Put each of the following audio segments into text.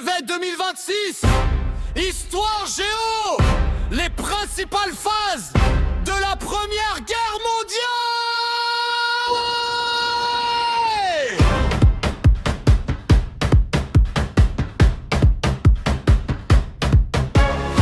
brevet 2026. Histoire géo, les principales phases de la Première Guerre mondiale.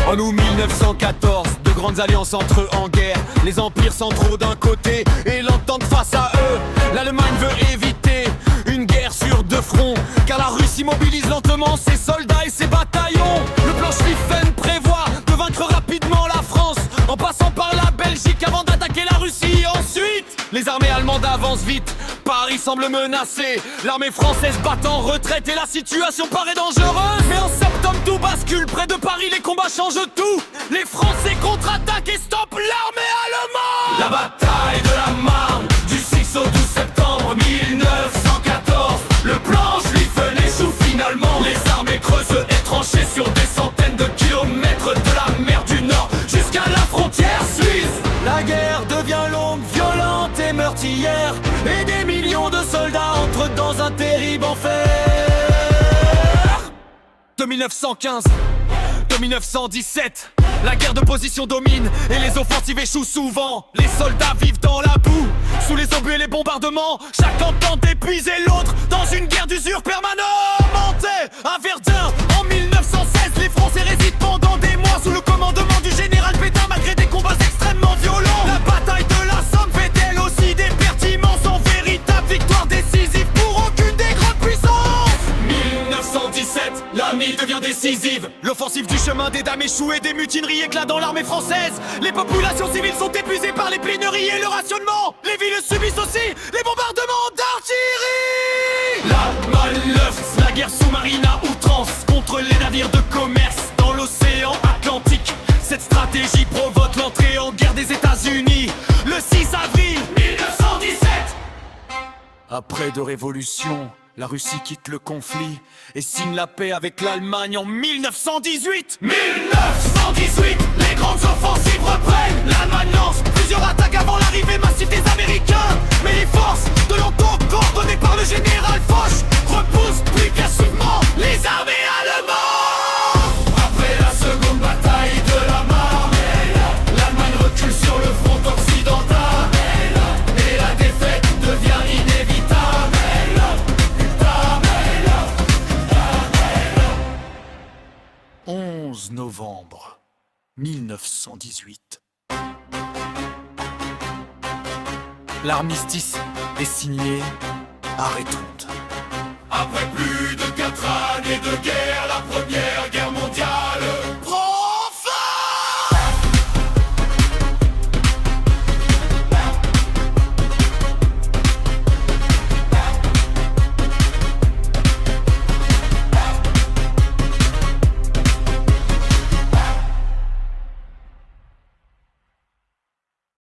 En août 1914, de grandes alliances entre eux en guerre. Les empires centraux d'un côté et l'entente face à eux. L'Allemagne veut éviter une guerre sur deux fronts, car la Russie mobilise lentement ses soldats et ses bataillons. Le plan Schlieffen prévoit de vaincre rapidement la France, en passant par la Belgique avant d'attaquer la Russie. Ensuite, les armées allemandes avancent vite, Paris semble menacé. L'armée française bat en retraite et la situation paraît dangereuse. Mais en septembre tout bascule, près de Paris les combats changent tout. Les Français contre-attaquent et stoppent l'armée allemande. La bataille de la Marne, du 6 au 12 septembre 1914. Le plan Schlieffen échoue finalement. Les armées creusent et tranchées sur des centaines de kilomètres de la mer du Nord jusqu'à la frontière suisse. La guerre devient longue, violente et meurtrière, et des millions de soldats entrent dans un terrible enfer. De 1915 de 1917, la guerre de position domine et les offensives échouent souvent. Les soldats vivent dans la boue, sous les obus et les bombardements. Chacun tente d'épuiser l'autre dans une guerre d'usure permanente. À Verdun, en 1916, les Français résident pendant des mois sous le commandement du général Pétain, malgré des combats extrêmement violents. La bataille de la Somme fait elle aussi des pertes immenses, en véritable victoire décisive pour aucune des grandes puissances. 1917, la nuit devient décisive. L'offensive du chemin des dames échoue et des mutineries éclatent dans l'armée française. Les populations civiles sont épuisées par les pénuries et le rationnement. Les villes subissent aussi les bombardements d'artillerie. La Luft, la guerre sous-marine à outrance contre les navires de commerce dans l'océan Atlantique. Cette stratégie provoque l'entrée en guerre des États-Unis le 6 avril 1917. Après deux révolutions, la Russie quitte le conflit et signe la paix avec l'Allemagne en 1918. 1918, les grandes offensives reprennent. L'Allemagne lance plusieurs attaques avant l'arrivée massive des Américains. Mais les forces de l'entente, coordonnées par le général Foch, repoussent progressivement les armées allemandes. Après la seconde bataille de la Marne, l'Allemagne recule sur le front occidental et la défaite devient inévitable. 11 novembre 1918. L'armistice est signé à Redmond. Après plus de 4 années de guerre, la Première Guerre